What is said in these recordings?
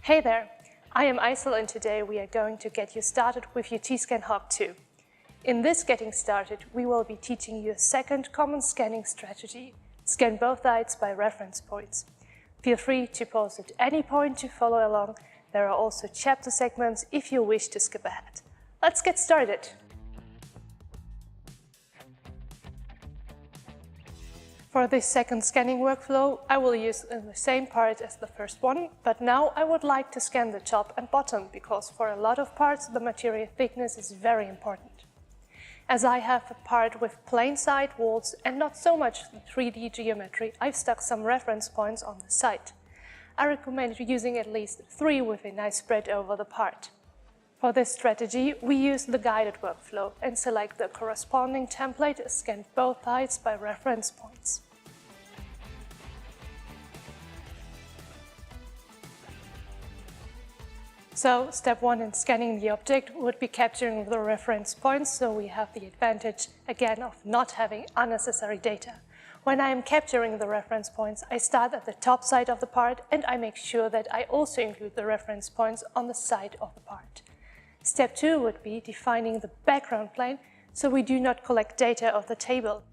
Hey there, I am Aisel and today we are going to get you started with your T-SCAN Hawk 2. In this getting started, we will be teaching you a second common scanning strategy. Scan both sides by reference points. Feel free to pause at any point to follow along. There are also chapter segments if you wish to skip ahead. Let's get started. For this second scanning workflow, I will use the same part as the first one, but now I would like to scan the top and bottom because for a lot of parts the material thickness is very important. As I have a part with plain side walls and not so much 3D geometry, I've stuck some reference points on the side. I recommend using at least 3 with a nice spread over the part. For this strategy, we use the guided workflow and select the corresponding template, scan both sides by reference points. So, step 1 in scanning the object would be capturing the reference points, so we have the advantage again of not having unnecessary data. When I am capturing the reference points, I start at the top side of the part and I make sure that I also include the reference points on the side of the part. Step 2 would be defining the background plane, so we do not collect data of the table.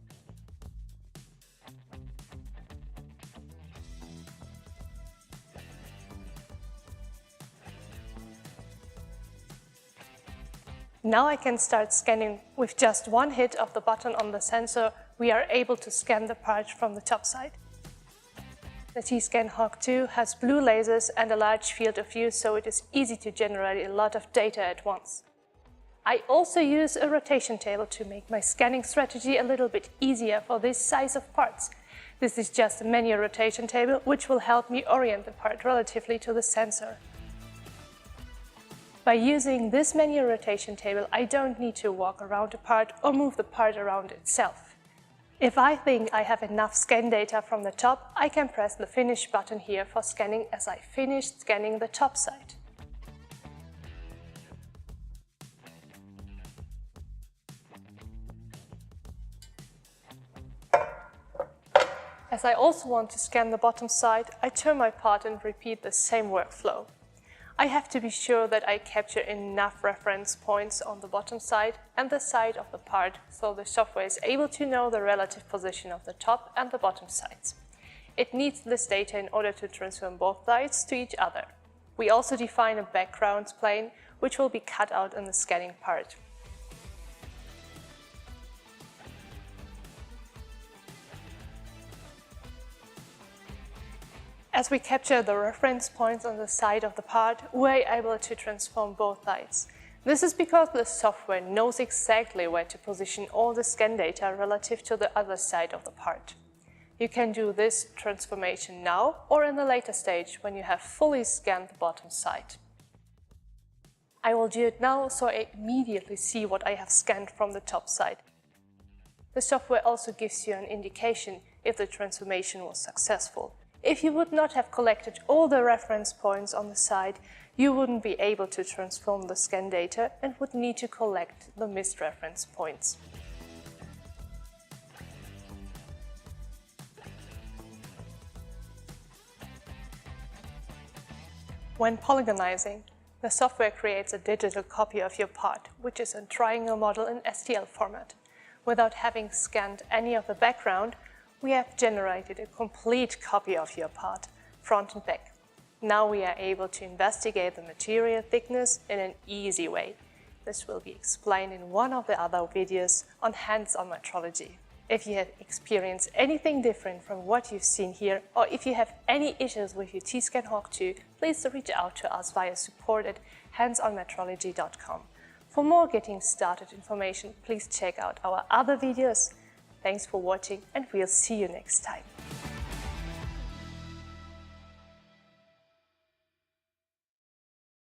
Now I can start scanning. With just one hit of the button on the sensor, we are able to scan the part from the top side. The T-SCAN Hawk 2 has blue lasers and a large field of view, so it is easy to generate a lot of data at once. I also use a rotation table to make my scanning strategy a little bit easier for this size of parts. This is just a manual rotation table, which will help me orient the part relatively to the sensor. By using this manual rotation table, I don't need to walk around the part or move the part around itself. If I think I have enough scan data from the top, I can press the Finish button here for scanning as I finish scanning the top side. As I also want to scan the bottom side, I turn my part and repeat the same workflow. I have to be sure that I capture enough reference points on the bottom side and the side of the part so the software is able to know the relative position of the top and the bottom sides. It needs this data in order to transform both sides to each other. We also define a background plane which will be cut out in the scanning part. As we capture the reference points on the side of the part, we're able to transform both sides. This is because the software knows exactly where to position all the scan data relative to the other side of the part. You can do this transformation now or in a later stage when you have fully scanned the bottom side. I will do it now so I immediately see what I have scanned from the top side. The software also gives you an indication if the transformation was successful. If you would not have collected all the reference points on the side, you wouldn't be able to transform the scan data and would need to collect the missed reference points. When polygonizing, the software creates a digital copy of your part, which is a triangle model in STL format. Without having scanned any of the background, we have generated a complete copy of your part, front and back. Now we are able to investigate the material thickness in an easy way. This will be explained in one of the other videos on hands-on metrology. If you have experienced anything different from what you've seen here, or if you have any issues with your T-SCAN Hawk 2, please reach out to us via support@handsonmetrology.com. For more getting started information, please check out our other videos. Thanks for watching and we'll see you next time.